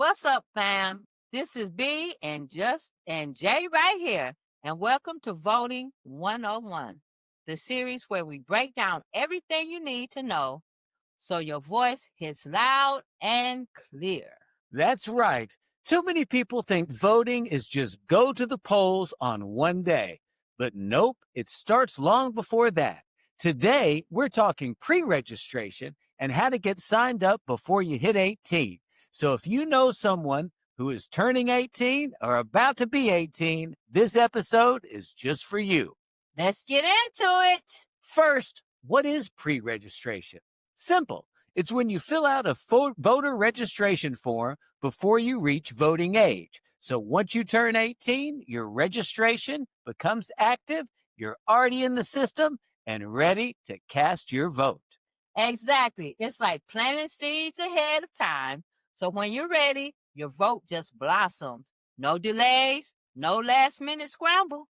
What's up, fam? This is B and J right here, and welcome to Voting 101, the series where we break down everything you need to know so your voice hits loud and clear. That's right. Too many people think voting is just go to the polls on one day. But nope, it starts long before that. Today, we're talking pre-registration and how to get signed up before you hit 18. So if you know someone who is turning 18 or about to be 18, this episode is just for you. Let's get into it. First, what is pre-registration? Simple. It's when you fill out a voter registration form before you reach voting age. So once you turn 18, your registration becomes active, you're already in the system and ready to cast your vote. Exactly. It's like planting seeds ahead of time. So when you're ready, your vote just blossoms. No delays, no last minute scramble.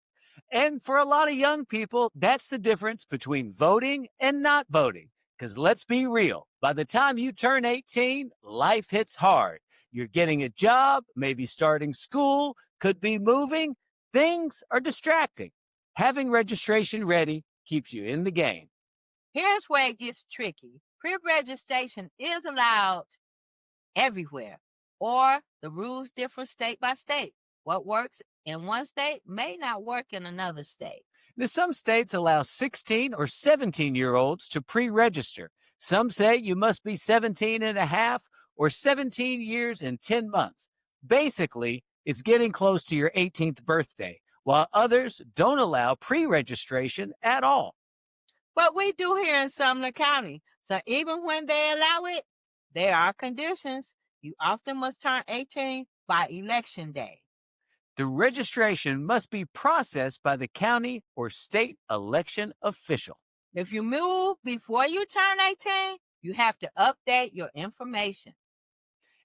And for a lot of young people, that's the difference between voting and not voting. Because let's be real, by the time you turn 18, life hits hard. You're getting a job, maybe starting school, could be moving. Things are distracting. Having registration ready keeps you in the game. Here's where it gets tricky. Pre-registration is allowed everywhere, or the rules differ state by state. What works in one state may not work in another state. Now, some states allow 16 or 17-year-olds to pre-register. Some say you must be 17 and a half or 17 years and 10 months. Basically, it's getting close to your 18th birthday, while others don't allow pre-registration at all. But we do here in Sumner County. So even when they allow it, there are conditions. You often must turn 18 by election day. The registration must be processed by the county or state election official. If you move before you turn 18, you have to update your information.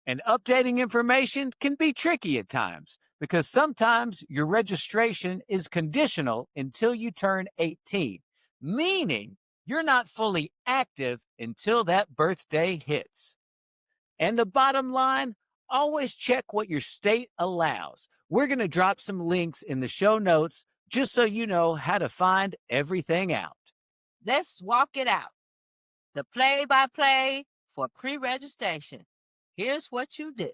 And updating information can be tricky at times because sometimes your registration is conditional until you turn 18, meaning you're not fully active until that birthday hits. And the bottom line, always check what your state allows. We're going to drop some links in the show notes just so you know how to find everything out. Let's walk it out. The play-by-play for pre-registration. Here's what you do.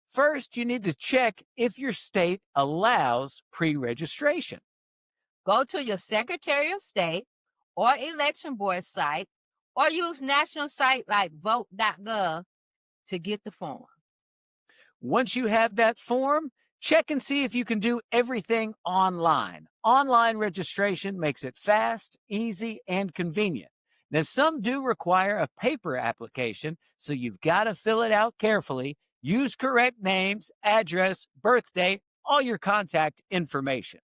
First, you need to check if your state allows pre-registration. Go to your Secretary of State or Election Board site or use national site like vote.gov to get the form. Once you have that form, check and see if you can do everything online. Online registration makes it fast, easy, and convenient. Now, some do require a paper application, so you've got to fill it out carefully. Use correct names, address, birthday, all your contact information.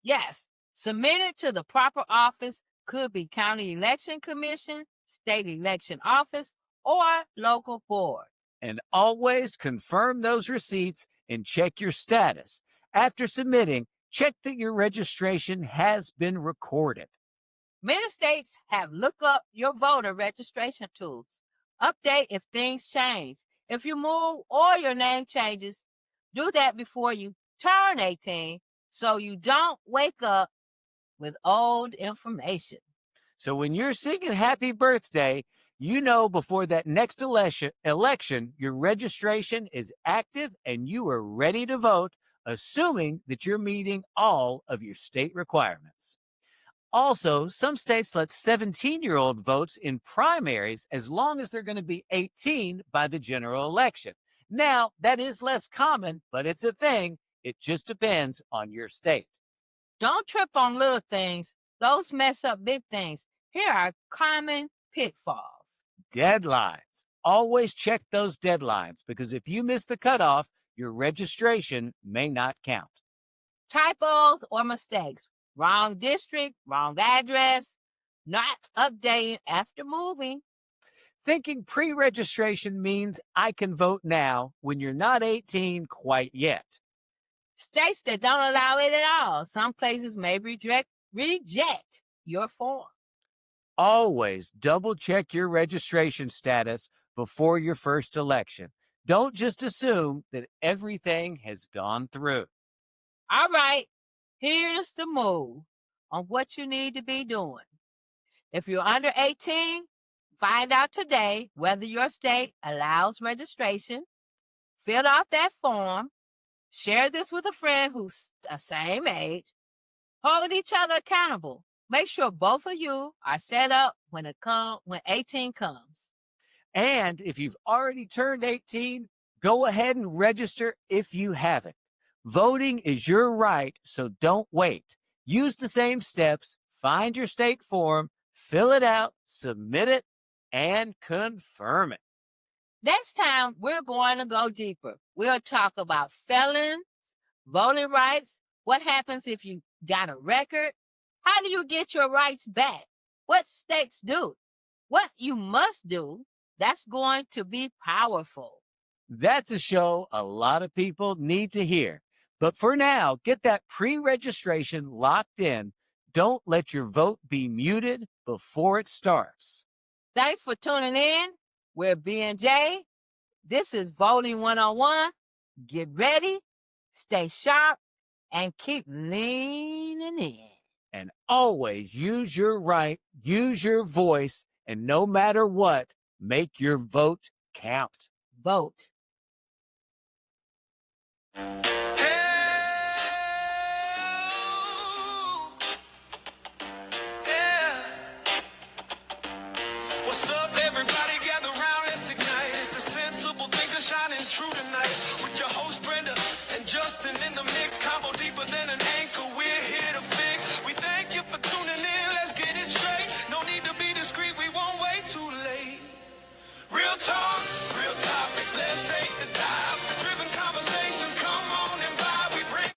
Yes, submit it to the proper office. Could be County Election Commission, State Election Office, or local board. And always confirm those receipts and check your status. After submitting, check that your registration has been recorded. Many states have look up your voter registration tools. Update if things change. If you move or your name changes, do that before you turn 18 so you don't wake up with old information. So when you're singing happy birthday, you know before that next election, your registration is active and you are ready to vote, assuming that you're meeting all of your state requirements. Also, some states let 17-year-old votes in primaries as long as they're going to be 18 by the general election. Now, that is less common, but it's a thing. It just depends on your state. Don't trip on little things. Those mess up big things. Here are common pitfalls. Deadlines. Always check those deadlines because if you miss the cutoff, your registration may not count. Typos or mistakes. Wrong district, wrong address, not updating after moving. Thinking pre-registration means I can vote now when you're not 18 quite yet. States that don't allow it at all. Some places may reject your form. Always double check your registration status before your first election. Don't just assume that everything has gone through. All right, here's the move on what you need to be doing. If you're under 18, find out today whether your state allows registration. Fill out that form. Share this with a friend who's the same age. Hold each other accountable. Make sure both of you are set up when 18 comes. And if you've already turned 18, go ahead and register if you haven't. Voting is your right, so don't wait. Use the same steps, find your state form, fill it out, submit it, and confirm it. Next time, we're going to go deeper. We'll talk about felons, voting rights, what happens if you got a record, how do you get your rights back, what states do, what you must do. That's going to be powerful. That's a show a lot of people need to hear. But for now, get that pre-registration locked in. Don't let your vote be muted before it starts. Thanks for tuning in. We're B&J. This is Voting 101. Get ready, stay sharp, and keep leaning in. And always use your right, use your voice, and no matter what, make your vote count. Vote.